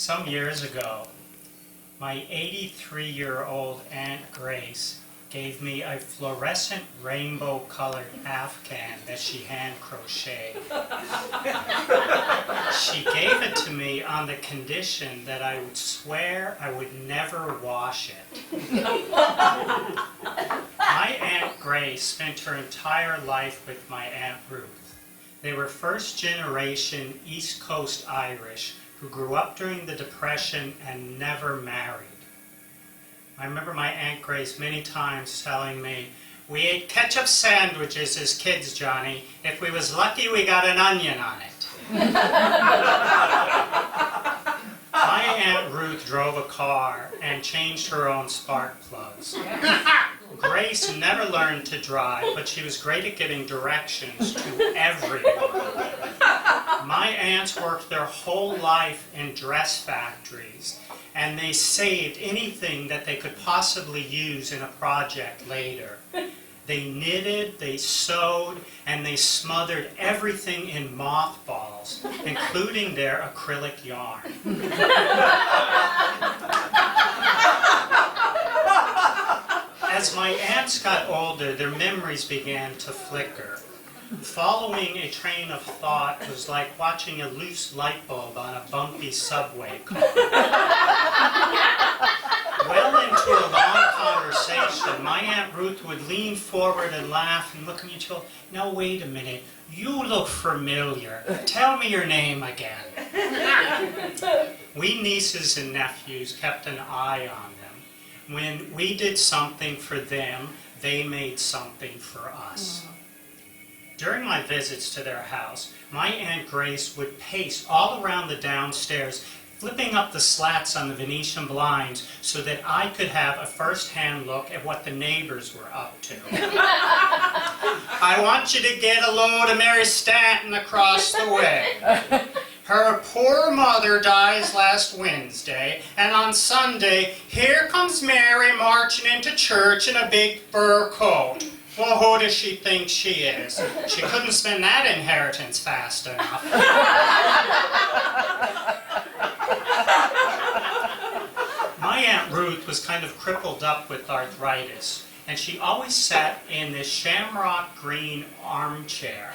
Some years ago, my 83-year-old Aunt Grace gave me a fluorescent rainbow-colored afghan that she hand-crocheted. She gave it to me on the condition that I would swear I would never wash it. My Aunt Grace spent her entire life with my Aunt Ruth. They were first-generation East Coast Irish who grew up during the Depression and never married. I remember my Aunt Grace many times telling me, "We ate ketchup sandwiches as kids, Johnny. If we was lucky, we got an onion on it." My Aunt Ruth drove a car and changed her own spark plugs. Grace never learned to drive, but she was great at giving directions to everyone. My aunts worked their whole life in dress factories, and they saved anything that they could possibly use in a project later. They knitted, they sewed, and they smothered everything in mothballs, including their acrylic yarn. As my aunts got older, their memories began to flicker. Following a train of thought was like watching a loose light bulb on a bumpy subway car. Well into a long conversation, my Aunt Ruth would lean forward and laugh and look at me and go, "Now wait a minute, you look familiar. Tell me your name again." We nieces and nephews kept an eye on them. When we did something for them, they made something for us. During my visits to their house, my Aunt Grace would pace all around the downstairs, flipping up the slats on the Venetian blinds so that I could have a first-hand look at what the neighbors were up to. "I want you to get a load of Mary Stanton across the way. Her poor mother dies last Wednesday, and on Sunday, here comes Mary marching into church in a big fur coat. Well, who does she think she is? She couldn't spend that inheritance fast enough." My Aunt Ruth was kind of crippled up with arthritis, and she always sat in this shamrock green armchair.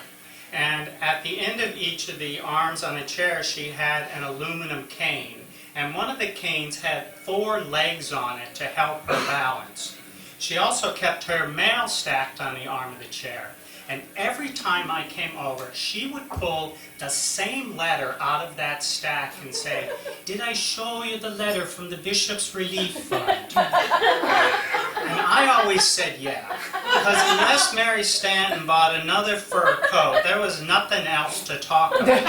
And at the end of each of the arms on the chair, she had an aluminum cane, and one of the canes had 4 legs on it to help her balance. She also kept her mail stacked on the arm of the chair, and every time I came over, she would pull the same letter out of that stack and say, "Did I show you the letter from the Bishop's Relief Fund?" And I always said yeah, because unless Mary Stanton bought another fur coat, there was nothing else to talk about.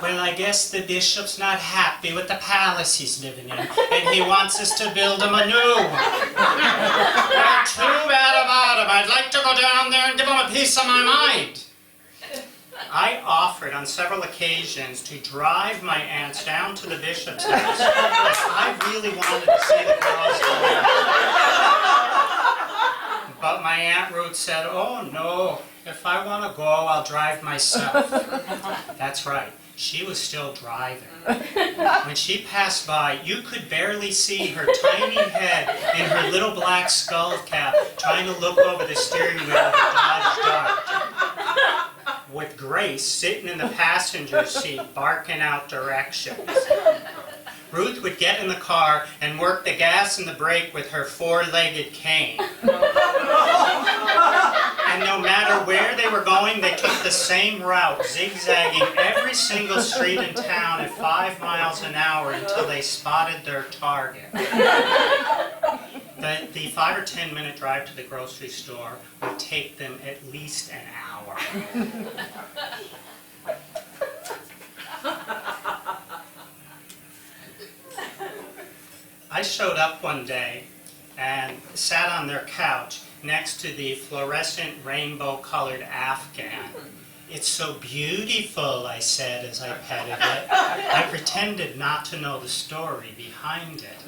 "Well, I guess the bishop's not happy with the palace he's living in, and he wants us to build him a new one. Well, too bad about him. I'd like to go down there and give him a piece of my mind." I offered on several occasions to drive my aunts down to the bishop's house because I really wanted to see the girls go in. But my Aunt Ruth said, "Oh no, if I want to go, I'll drive myself." That's right. She was still driving. When she passed by, you could barely see her tiny head in her little black skull cap trying to look over the steering wheel of the Dodge Dart, with Grace sitting in the passenger seat barking out directions. Ruth would get in the car and work the gas and the brake with her 4-legged cane. And no matter where they were going, they took the same route, zigzagging every single street in town at 5 miles an hour until they spotted their target. The 5 or 10 minute drive to the grocery store would take them at least an hour. I showed up one day and sat on their couch next to the fluorescent rainbow-colored afghan. "It's so beautiful," I said as I petted it. I pretended not to know the story behind it.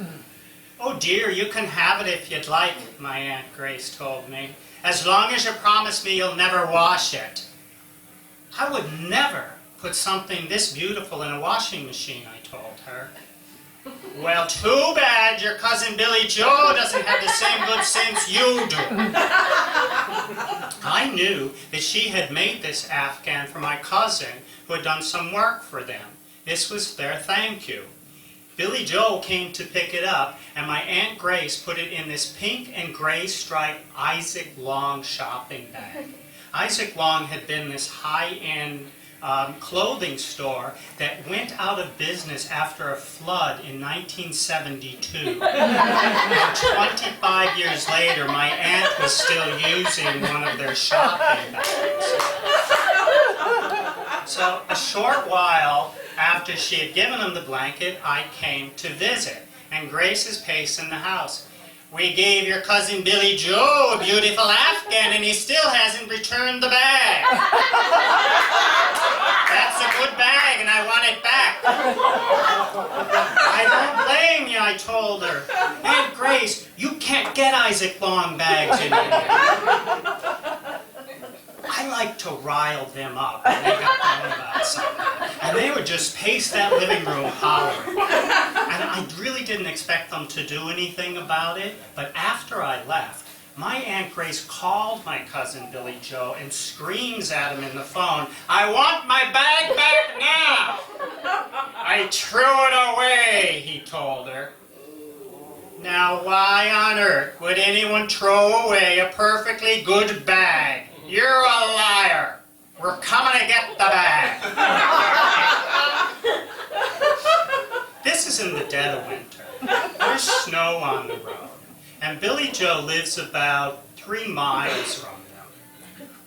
"Oh dear, you can have it if you'd like," my Aunt Grace told me, "as long as you promise me you'll never wash it." "I would never. put something this beautiful in a washing machine, I told her. Well, too bad your cousin Billy Joe doesn't have the same good sense you do. I knew that she had made this afghan for my cousin who had done some work for them. This was their thank you. Billy Joe came to pick it up, and my Aunt Grace put it in this pink and gray striped Isaac Long shopping bag. Isaac Long had been this high-end clothing store that went out of business after a flood in 1972. And 25 years later, my aunt was still using one of their shopping bags. So a short while after she had given him the blanket, I came to visit, and Grace is pacing the house. We gave your cousin Billy Joe a beautiful afghan, and he still hasn't returned the bag. That's a good bag, and I want it back. I don't blame you, I told her. Aunt Grace, you can't get Isaac Long bags in here. I like to rile them up when they got down about something. And they would just pace that living room hollering. And I really didn't expect them to do anything about it, but after I left, my Aunt Grace called my cousin Billy Joe and screams at him in the phone, "I want my bag back now!" "I threw it away," he told her. Now why on earth would anyone throw away a perfectly good bag? You're a liar. We're coming to get the bag. This is in the dead of winter. There's snow on the road. And Billy Joe lives about 3 miles from them.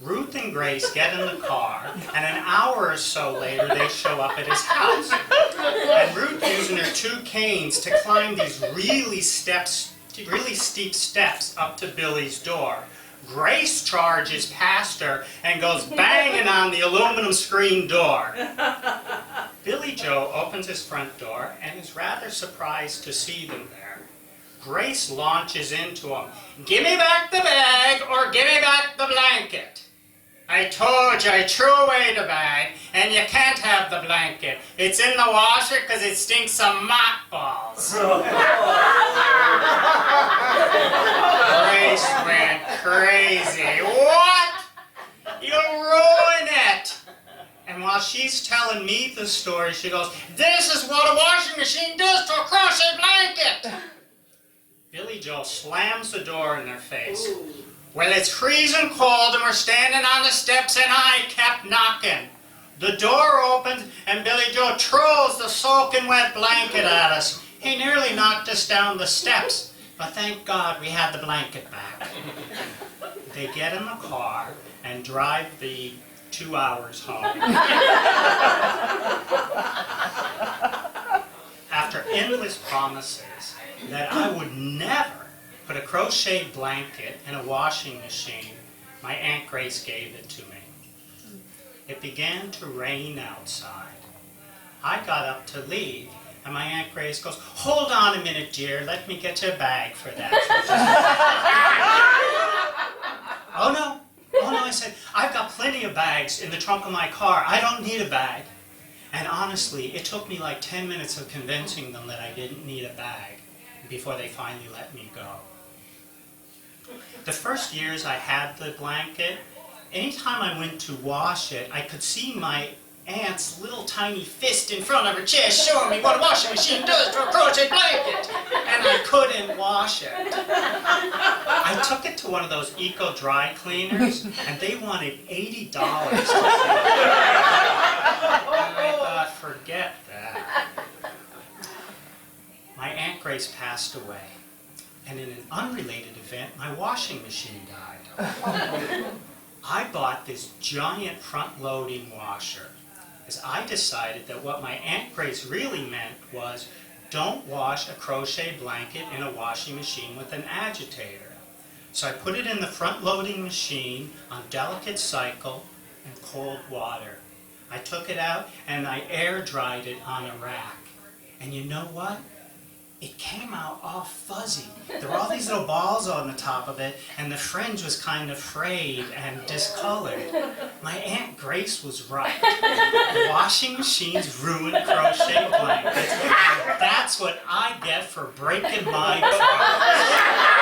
Ruth and Grace get in the car, and an hour or so later they show up at his house. And Ruth using her 2 canes to climb these really steep steps up to Billy's door. Grace charges past her and goes banging on the aluminum screen door. Billy Joe opens his front door and is rather surprised to see them there. Grace launches into him. "Give me back the bag or give me back the blanket." "I told you I threw away the bag, and you can't have the blanket. It's in the washer because it stinks of mothballs." Grace went crazy. "What? You'll ruin it!" And while she's telling me the story, she goes, "This is what a washing machine does to a crochet blanket!" Billy Joe slams the door in their face. "Well, it's freezing cold and we're standing on the steps and I kept knocking." The door opens and Billy Joe throws the soaking wet blanket at us. He nearly knocked us down the steps, but thank God we had the blanket back. They get in the car and drive the 2 hours home. After endless promises that I would never put a crocheted blanket in a washing machine, my Aunt Grace gave it to me. It began to rain outside. I got up to leave, and my Aunt Grace goes, "Hold on a minute, dear, let me get your bag for that." Oh no, I said, "I've got plenty of bags in the trunk of my car. I don't need a bag." And honestly, it took me like 10 minutes of convincing them that I didn't need a bag before they finally let me go. The first years I had the blanket, anytime I went to wash it, I could see my aunt's little tiny fist in front of her chest showing me what a washing machine does to a crochet blanket, and I couldn't wash it. I took it to one of those eco dry cleaners, and they wanted $80 to clean it. And I thought, forget that. My Aunt Grace passed away, and in an unrelated event, my washing machine died. I bought this giant front-loading washer, as I decided that what my Aunt Grace really meant was, don't wash a crochet blanket in a washing machine with an agitator. So I put it in the front-loading machine on delicate cycle and cold water. I took it out and I air dried it on a rack. And you know what? it came out all fuzzy. There were all these little balls on the top of it, and the fringe was kind of frayed and discolored. My Aunt Grace was right. Washing machines ruin crochet blankets. And that's what I get for breaking my car.